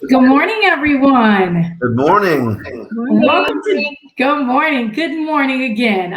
Good morning, everyone. Good morning. Welcome to Good morning. Good morning again.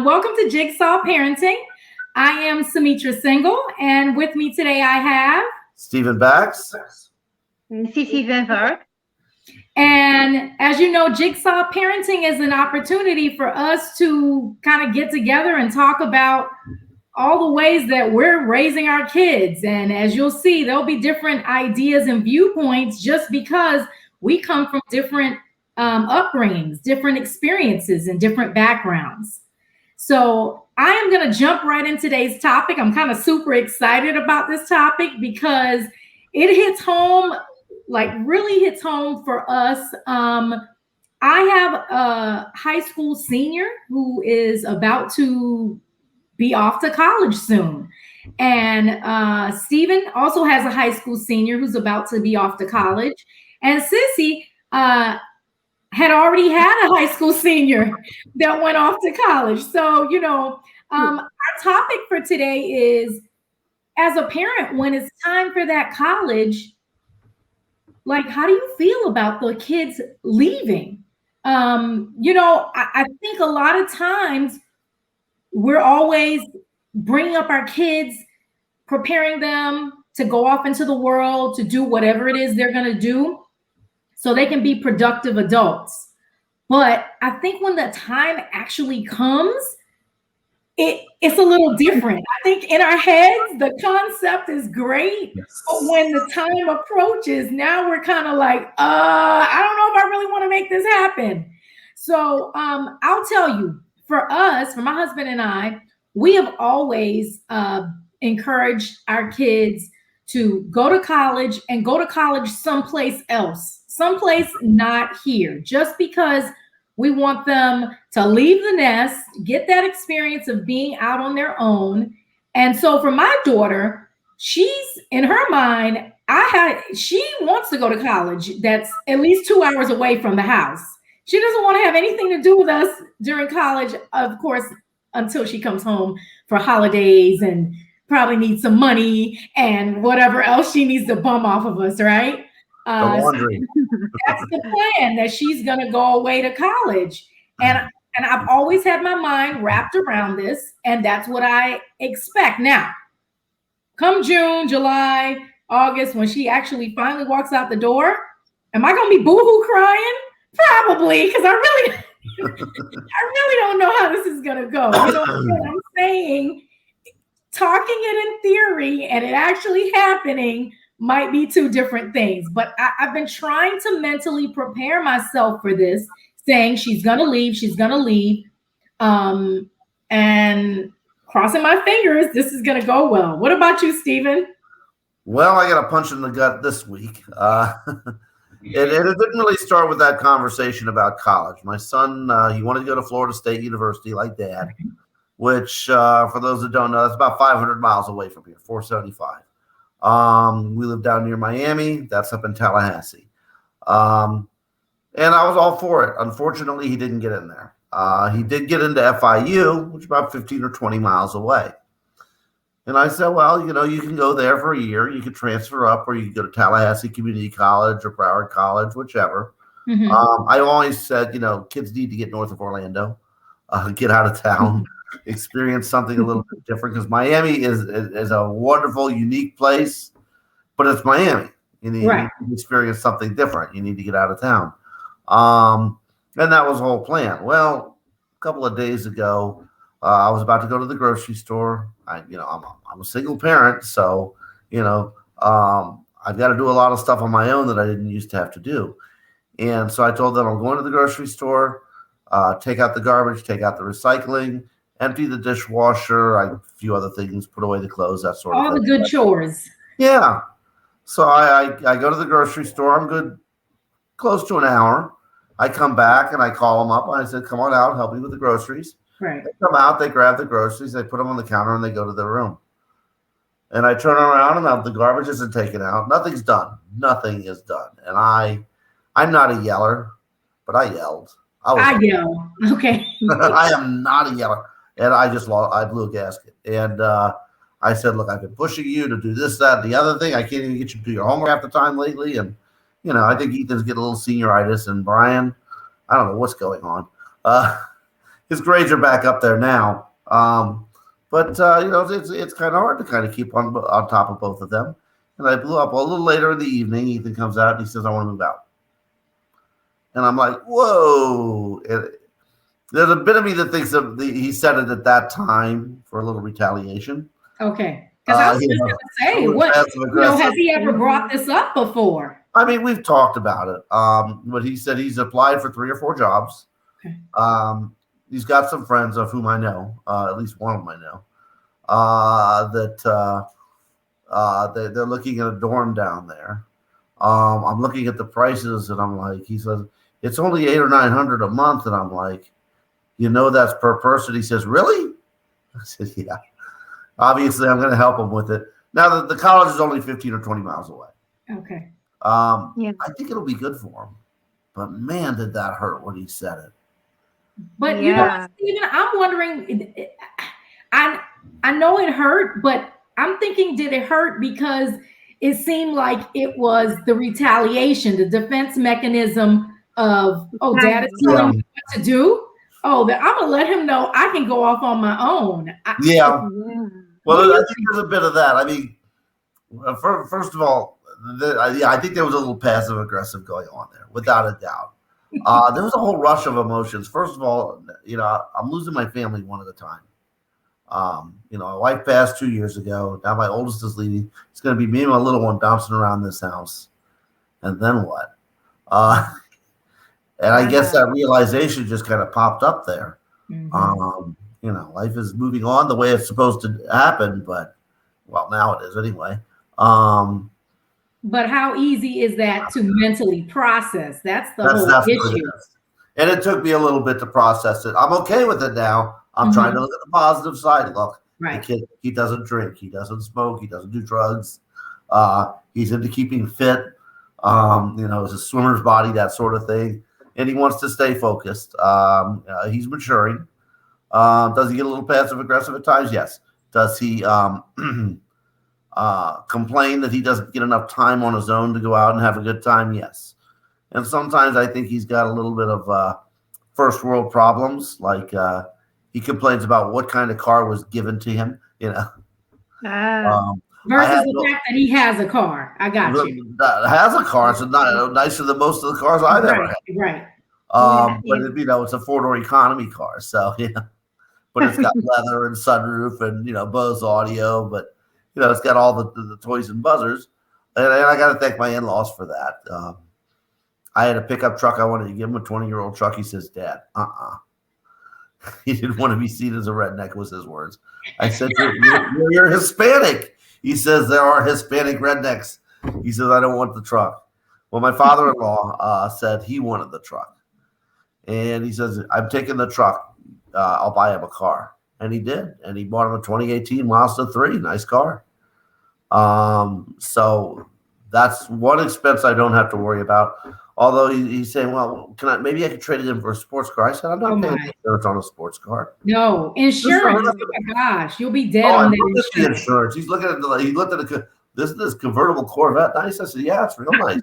Welcome to Jigsaw Parenting. I am Sumitra Single, and with me today I have. Stephen Bax. Sissy Van Vark. And as you know, Jigsaw Parenting is an opportunity for us to kind of get together and talk about all the ways that we're raising our kids. And as you'll see, there'll be different ideas and viewpoints just because we come from different upbringings, different experiences, and different backgrounds. So I am going to jump right into today's topic. I'm kind of super excited about this topic because it hits home, like really hits home for us. I have a high school senior who is about to be off to college soon. And Stephen also has a high school senior who's about to be off to college. And Sissy had already had a high school senior that went off to college. So, our topic for today is, as a parent, when it's time for that college, like, how do you feel about the kids leaving? I think a lot of times we're always bringing up our kids, preparing them to go off into the world, to do whatever it is they're going to do so they can be productive adults. But I think when the time actually comes, it's a little different. I think in our heads, the concept is great. Yes. But when the time approaches, now we're kind of like, I don't know if I really want to make this happen. So I'll tell you, for us, for my husband and I, we have always encouraged our kids to go to college and go to college someplace else, someplace not here, just because we want them to leave the nest, get that experience of being out on their own. And so for my daughter, she's in her mind, she wants to go to college that's at least 2 hours away from the house. She doesn't want to have anything to do with us during college, of course, until she comes home for holidays and probably needs some money and whatever else she needs to bum off of us, right? The laundry. That's the plan, that she's going to go away to college. And I've always had my mind wrapped around this, and that's what I expect. Now, come June, July, August, when she actually finally walks out the door, am I going to be boohoo crying? Probably, because I really don't know how this is going to go. You know what I'm saying? Talking it in theory and it actually happening might be two different things. But I've been trying to mentally prepare myself for this, saying she's going to leave, and crossing my fingers, this is going to go well. What about you, Stephen? Well, I got a punch in the gut this week. It didn't really start with that conversation about college. My son, he wanted to go to Florida State University like Dad, which, for those that don't know, that's about 500 miles away from here, 475. We live down near Miami. That's up in Tallahassee. And I was all for it. Unfortunately, he didn't get in there. He did get into FIU, which is about 15 or 20 miles away. And I said, well, you can go there for a year. You can transfer up, or you can go to Tallahassee Community College or Broward College, whichever. Mm-hmm. I always said, kids need to get north of Orlando, get out of town, experience something a little bit different, because Miami is a wonderful, unique place, but it's Miami. You need to experience something different. You need to get out of town. And that was the whole plan. Well, a couple of days ago, I was about to go to the grocery store. I'm a single parent, so I've got to do a lot of stuff on my own that I didn't used to have to do. And so I told them I'm going to the grocery store, take out the garbage, take out the recycling, empty the dishwasher, a few other things, put away the clothes, that sort of thing. All the good chores. Yeah. So I go to the grocery store. I'm good, close to an hour. I come back and I call them up and I said, come on out, help me with the groceries. Right. They come out, they grab the groceries, they put them on the counter, and they go to their room. And I turn around and the garbage isn't taken out. Nothing's done. Nothing is done. And I'm not a yeller, but I yelled. I yell. Okay. I am not a yeller. And I blew a gasket. And I said, look, I've been pushing you to do this, that, and the other thing. I can't even get you to do your homework half the time lately. And I think Ethan's getting a little senioritis, and Brian, I don't know what's going on. His grades are back up there now. But it's kind of hard to kind of keep on top of both of them. And I blew up a little later in the evening. Ethan comes out and he says, "I want to move out." And I'm like, "Whoa!" There's a bit of me that thinks he said it at that time for a little retaliation. Okay, because I was just going to say, has he ever brought this up before? I mean, we've talked about it. But he said he's applied for 3 or 4 jobs. Okay. He's got some friends of whom I know, at least one of them I know, that they're looking at a dorm down there. I'm looking at the prices, and I'm like, he says it's only $800 or $900 a month, and I'm like, that's per person. He says, "Really?" I said, "Yeah." Obviously, I'm going to help him with it. Now, the college is only 15 or 20 miles away. Okay. I think it'll be good for him. But man, did that hurt when he said it. But Stephen, I'm wondering. I know it hurt, but I'm thinking, did it hurt because it seemed like it was the retaliation, the defense mechanism of, Dad is telling me what to do. I'm gonna let him know I can go off on my own. Well, I think there's a bit of that. I mean, first of all, I think there was a little passive aggressive going on there, without a doubt. There was a whole rush of emotions. First of all, I'm losing my family one at a time. My wife passed 2 years ago. Now my oldest is leaving. It's going to be me and my little one bouncing around this house. And then what? And I guess that realization just kind of popped up there. Mm-hmm. Life is moving on the way it's supposed to happen, but now it is anyway. But how easy is that to mentally process? That's the whole issue. And it took me a little bit to process it. I'm okay with it now. I'm trying to look at the positive side. Look, the kid, he doesn't drink, he doesn't smoke, he doesn't do drugs. He's into keeping fit. It's a swimmer's body, that sort of thing. And he wants to stay focused. He's maturing. Does he get a little passive aggressive at times? Yes. Does he complain that he doesn't get enough time on his own to go out and have a good time? Yes. And sometimes I think he's got a little bit of first world problems, like he complains about what kind of car was given to him, versus the fact that he has a car. I got you. Has a car. It's not nicer than most of the cars I've ever had. Right. But it's a 4-door economy car, so but it's got leather and sunroof and Bose audio, but it's got all the toys and buzzers, and I got to thank my in-laws for that. I had a pickup truck. I wanted to give him a 20-year-old truck. He says, "Dad, He didn't want to be seen as a redneck, was his words. I said, you're Hispanic. He says, there are Hispanic rednecks. He says, I don't want the truck. Well, my father-in-law said he wanted the truck. And he says, I'm taking the truck. I'll buy him a car. And he did. And he bought him a 2018 Mazda 3. Nice car. So that's one expense I don't have to worry about. Although he's saying, well, maybe I could trade it in for a sports car. I said, I'm not paying insurance on a sports car. No, insurance. Oh my gosh, you'll be dead on that insurance. He's looking at he looked at this convertible Corvette. Nice. I said, yeah, it's real nice.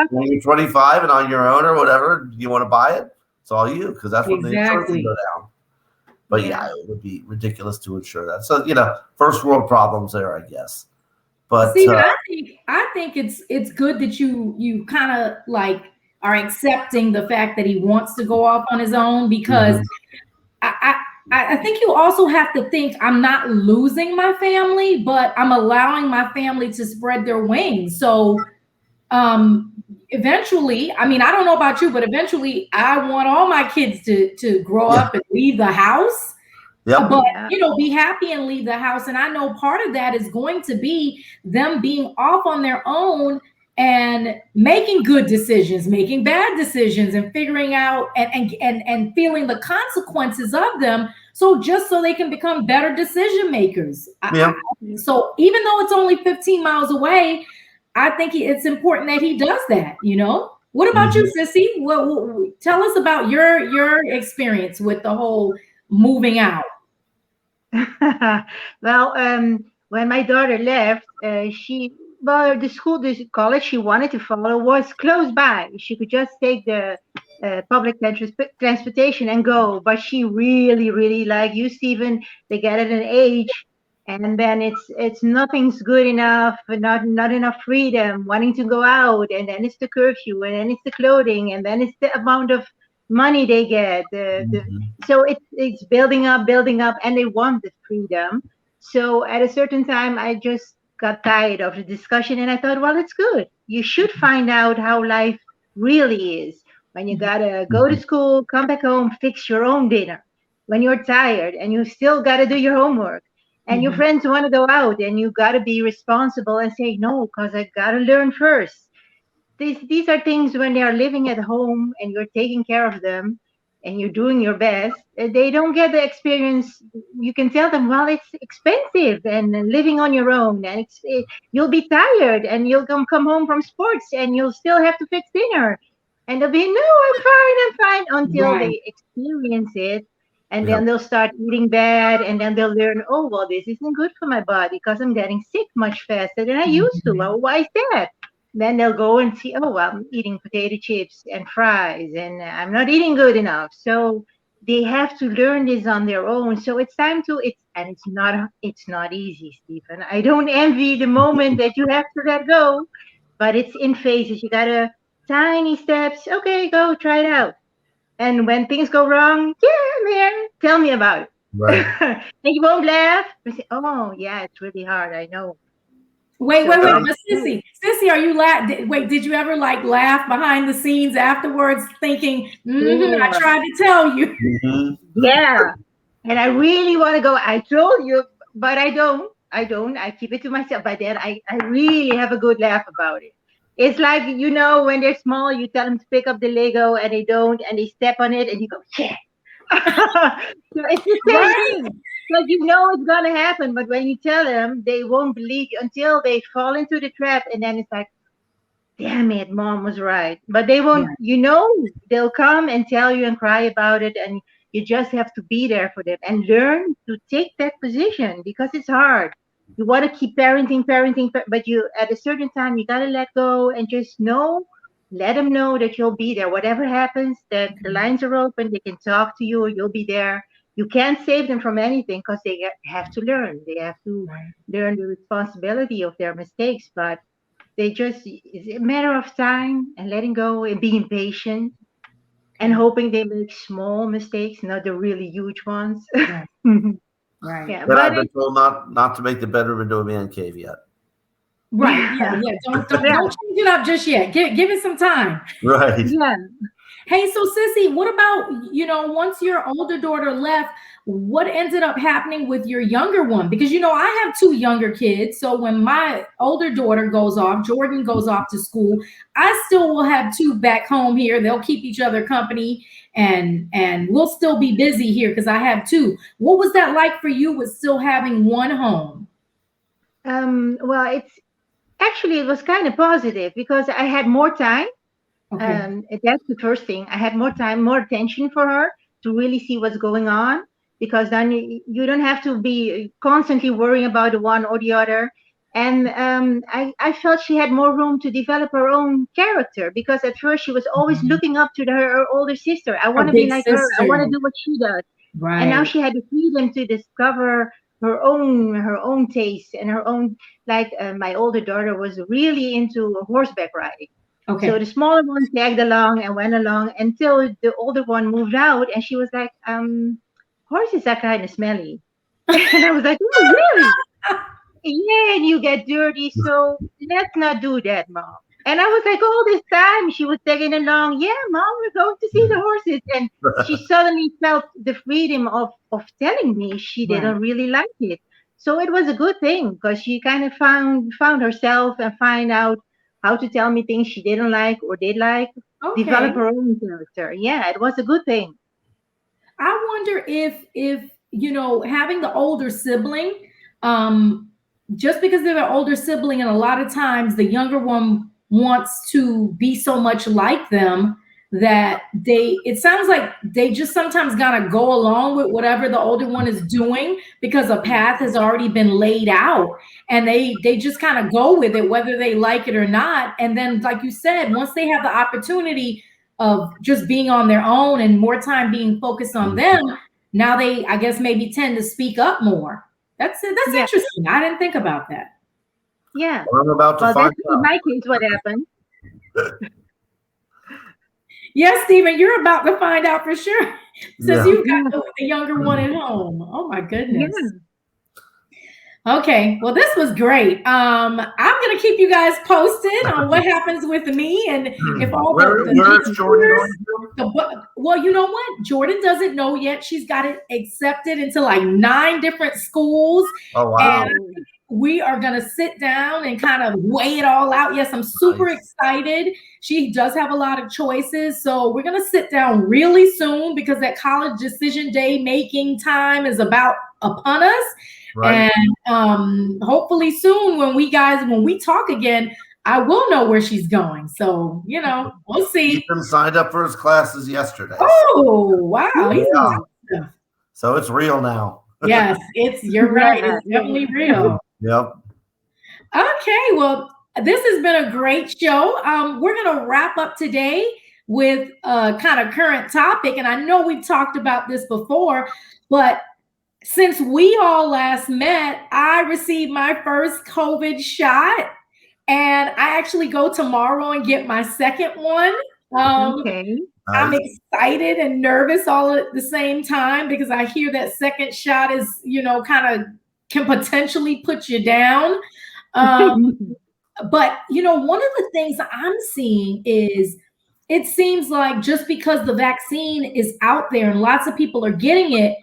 When you're 25 and on your own or whatever, you want to buy it? It's all you, because that's when the insurance will go down. But yeah, it would be ridiculous to insure that. So, first world problems there, I guess. But Stephen, I think it's good that you kind of like are accepting the fact that he wants to go off on his own, because I think you also have to think, I'm not losing my family, but I'm allowing my family to spread their wings. So eventually, I mean, I don't know about you, but eventually I want all my kids to grow up and leave the house. Yep. But, be happy and leave the house. And I know part of that is going to be them being off on their own and making good decisions, making bad decisions, and figuring out and feeling the consequences of them. So just so they can become better decision makers. Yeah. So even though it's only 15 miles away, I think it's important that he does that, What about you, Sissy? Well, tell us about your experience with the whole moving out. Well, when my daughter left, she well, the college she wanted to follow was close by. She could just take the public transportation and go. But she really, really, like you, Stephen, they get at an age, and then it's nothing's good enough, not enough freedom, wanting to go out, and then it's the curfew, and then it's the clothing, and then it's the amount of money they get. So it's building up, and they want the freedom. So at a certain time, I just got tired of the discussion and I thought, well, it's good. You should find out how life really is. When you gotta go to school, come back home, fix your own dinner. When you're tired and you still gotta do your homework and your friends want to go out and you gotta be responsible and say, no, because I gotta learn first. These are things when they are living at home and you're taking care of them and you're doing your best, they don't get the experience. You can tell them, well, it's expensive and living on your own, and you'll be tired and you'll come home from sports and you'll still have to fix dinner. And they'll be, no, I'm fine, until Right. they experience it. And then they'll start eating bad, and then they'll learn, oh, well, this isn't good for my body because I'm getting sick much faster than I used to. Well, why is that? Then they'll go and see, oh, well, I'm eating potato chips and fries and I'm not eating good enough. So they have to learn this on their own. So it's time to it's not easy, Stephen. I don't envy the moment that you have to let go, but it's in phases. You gotta tiny steps. Okay, go try it out. And when things go wrong, yeah, I'm here. Tell me about it. Right. And you won't laugh. You say, oh yeah, it's really hard. I know. Wait. So But Sissy, are you wait, did you ever like laugh behind the scenes afterwards thinking, I sure. tried to tell you? Yeah. And I really want to go. I told you, but I don't. I don't. I keep it to myself. But then I really have a good laugh about it. It's like, when they're small, you tell them to pick up the Lego and they don't, and they step on it and you go, yeah. So it's the same Right. thing. Because you know it's going to happen. But when you tell them, they won't believe you until they fall into the trap. And then it's like, damn it, mom was right. But they won't, they'll come and tell you and cry about it. And you just have to be there for them and learn to take that position because it's hard. You want to keep parenting, but at a certain time, you got to let go and just let them know that you'll be there. Whatever happens, that the lines are open, they can talk to you, you'll be there. You can't save them from anything because they have to learn. They have to learn the responsibility of their mistakes. But it's a matter of time and letting go and being patient and hoping they make small mistakes, not the really huge ones. Right. Yeah, But but I've been told not to make the bedroom into a man cave yet. Right. Yeah. Don't change it up just yet. Give it some time. Right. yeah. Hey, so Sissy, what about, once your older daughter left, what ended up happening with your younger one? Because, I have two younger kids. So when my older daughter goes off, Jordan goes off to school, I still will have two back home here. They'll keep each other company and we'll still be busy here because I have two. What was that like for you with still having one home? Well, it was kind of positive because I had more time. Okay. That's the first thing. I had more time, more attention for her to really see what's going on, because then you don't have to be constantly worrying about the one or the other. And I felt she had more room to develop her own character, because at first she was always looking up to her older sister. I want to be big like her. I want sister. to do what she does. And now Right. she had the freedom to discover her own taste and her own, like my older daughter was really into horseback riding. So Okay. the smaller one tagged along and went along until the older one moved out, and she was like, horses are kind of smelly. And I was like, oh, really? Yeah, and you get dirty, so let's not do that, mom. And I was like, all this time she was tagging along, yeah, mom, we're going to see the horses. And she suddenly felt the freedom of telling me she Right. didn't really like it. So it was a good thing because she kind of found herself and find out how to tell me things she didn't like or did like, develop Okay. her own character. Yeah, it was a good thing. I wonder if having the older sibling, um, just because they're the older sibling, and a lot of times the younger one wants to be so much like them, that it sounds like they just sometimes gotta go along with whatever the older one is doing because a path has already been laid out, and they just kind of go with it whether they like it or not. And then, like you said, once they have the opportunity of just being on their own and more time being focused on them, now they, I guess, maybe tend to speak up more. That's interesting. I didn't think about that. Yeah. Well, I'm about to find in my case, what happened? Yes, Stephen, you're about to find out for sure. Since you got the younger one at home. Oh my goodness. Yeah. Okay, well, this was great. I'm gonna keep you guys posted on what happens with me and if all where's Jordan going to? Well, you know what? Jordan doesn't know yet. She's got it accepted into like 9 different schools. Oh wow. And we are going to sit down and kind of weigh it all out. Yes, I'm super excited. She does have a lot of choices. So we're going to sit down really soon because that college decision day making time is about upon us. Right. And hopefully soon when we talk again, I will know where she's going. So, we'll see. Ethan signed up for his classes yesterday. Oh, wow. Yeah. So it's real now. Yes, you're right. It's definitely real. Yep. Okay, well, this has been a great show. We're going to wrap up today with a kind of current topic. And I know we've talked about this before, but since we all last met, I received my first COVID shot. And I actually go tomorrow and get my second one. Okay. I'm excited and nervous all at the same time because I hear that second shot is, kind of can potentially put you down. But, one of the things I'm seeing is it seems like just because the vaccine is out there and lots of people are getting it,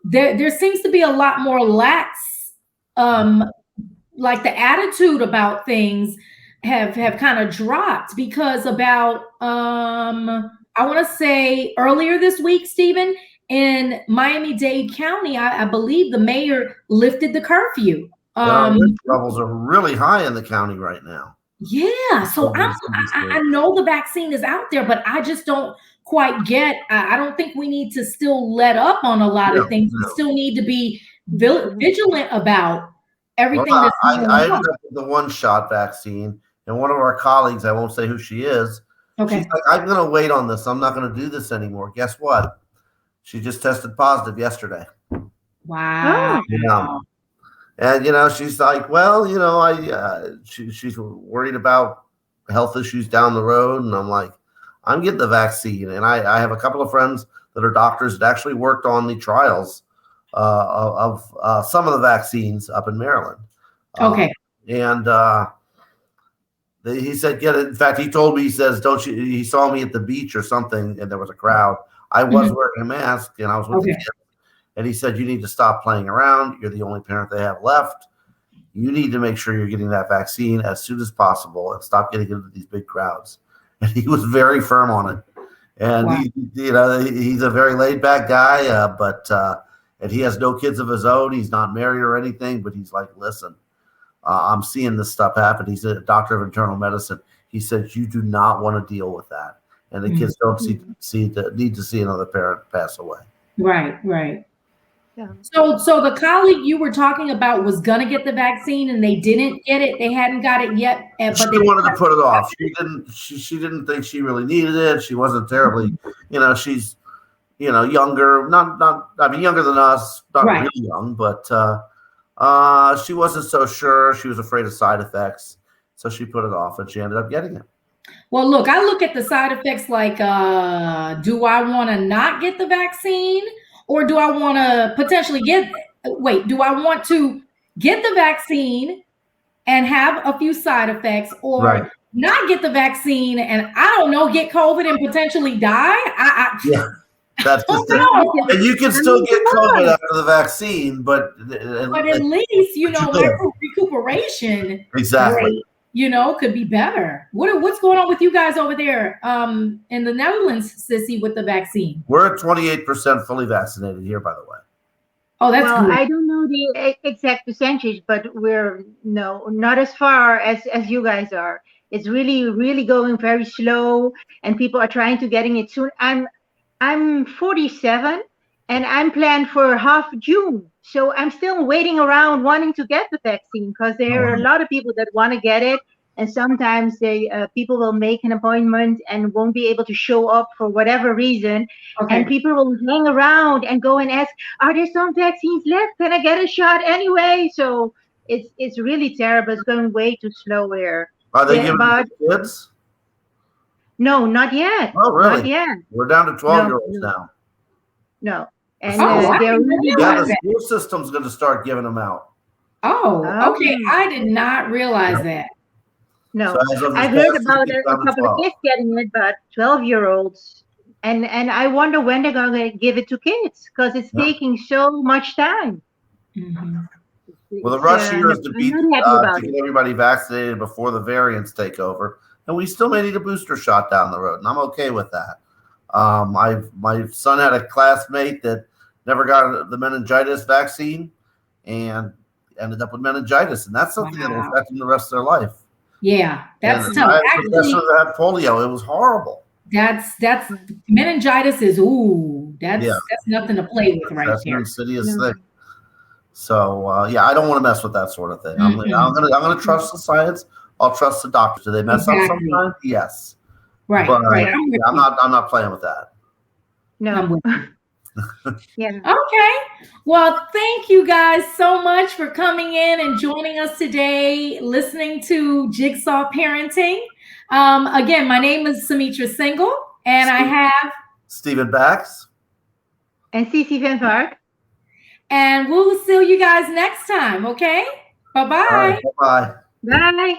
there seems to be a lot more lax, like the attitude about things have kind of dropped because about, I want to say earlier this week, Stephen, in Miami-Dade County, I believe the mayor lifted the curfew. Risk levels are really high in the county right now. Yeah, so I know the vaccine is out there, but I just don't quite get. I don't think we need to still let up on a lot of things. We still need to be vigilant about everything. Well, I ended up with the 1-shot vaccine, and one of our colleagues, I won't say who she is, she's like, I'm going to wait on this. I'm not going to do this anymore. Guess what? She just tested positive yesterday. Wow. Yeah. And, she's like, well, she's worried about health issues down the road. And I'm like, I'm getting the vaccine. And I have a couple of friends that are doctors that actually worked on the trials of some of the vaccines up in Maryland. Okay. He said, get it. In fact, he told me, he says, he saw me at the beach or something, and there was a crowd. I was wearing a mask, and I was with the kids. And he said, you need to stop playing around. You're the only parent they have left. You need to make sure you're getting that vaccine as soon as possible and stop getting into these big crowds. And he was very firm on it. And he's a very laid back guy, but and he has no kids of his own. He's not married or anything, but he's like, listen, I'm seeing this stuff happen. He's a doctor of internal medicine. He said, you do not want to deal with that. And the kids don't need to see another parent pass away. Right. Yeah. So the colleague you were talking about was going to get the vaccine and they didn't get it. They hadn't got it yet. But she wanted to put it off. She didn't think she really needed it. She wasn't terribly, she's, younger, younger than us, not really young, but she wasn't so sure. She was afraid of side effects. So she put it off and she ended up getting it. Well, look, I look at the side effects like, do I want to not get the vaccine? Or do I want to potentially do I want to get the vaccine and have a few side effects or not get the vaccine and I don't know, get COVID and potentially die? That's just it. And you can still get COVID after the vaccine, but at least, recuperation exactly. Could be better. What's going on with you guys over there in the Netherlands, Sissy, with the vaccine? We're at 28% fully vaccinated here, by the way. Oh, that's good. I don't know the exact percentage, but we're not as far as you guys are. it's really, really going very slow, and people are trying to getting it soon. I'm 47, and I'm planned for half June. So I'm still waiting around wanting to get the vaccine because there are a lot of people that want to get it. And sometimes people will make an appointment and won't be able to show up for whatever reason. Okay. And people will hang around and go and ask, are there some vaccines left? Can I get a shot anyway? So it's really terrible. It's going way too slow here. Are they giving it But to kids? no, not yet. Oh, really? Not yet. We're down to 12-year-olds No. now. No. And I they're didn't really Yeah, realize the that. school system's going to start giving them out. Oh, okay. Um, I did not realize that. no. So as of this I've heard past about week, it's a down to couple of 12. kids getting it, but 12-year-olds. And I wonder when they're going to give it to kids because it's Yeah. taking so much time. Mhm. Well, the rush here No, is to I'm not happy about get it. everybody vaccinated before the variants take over, and we still may need a booster shot down the road, and I'm okay with that. My son had a classmate that never got the meningitis vaccine and ended up with meningitis, and that's something that'll Wow. affect them the rest of their life. Yeah, that's And tough. I had a Actually, professor that had polio. It was horrible. that's meningitis is that's Yeah. nothing to play with right That's an there. insidious No. thing. So yeah, I don't want to mess with that sort of thing. I'm gonna trust the science. I'll trust the doctors. Do they mess up Exactly. sometimes? Yes. Right, But right. Yeah. I'm with I'm you. not playing with that. I'm No. with you. Yeah. Okay. Well, thank you guys so much for coming in and joining us today, listening to Jigsaw Parenting. Again, my name is Sumitra Single, and I have, Stephen Bax. And Sissy Van Vark. and we'll see you guys next time. Okay. Bye-bye. All right, bye. Bye.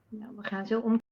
Nou, we gaan zo om.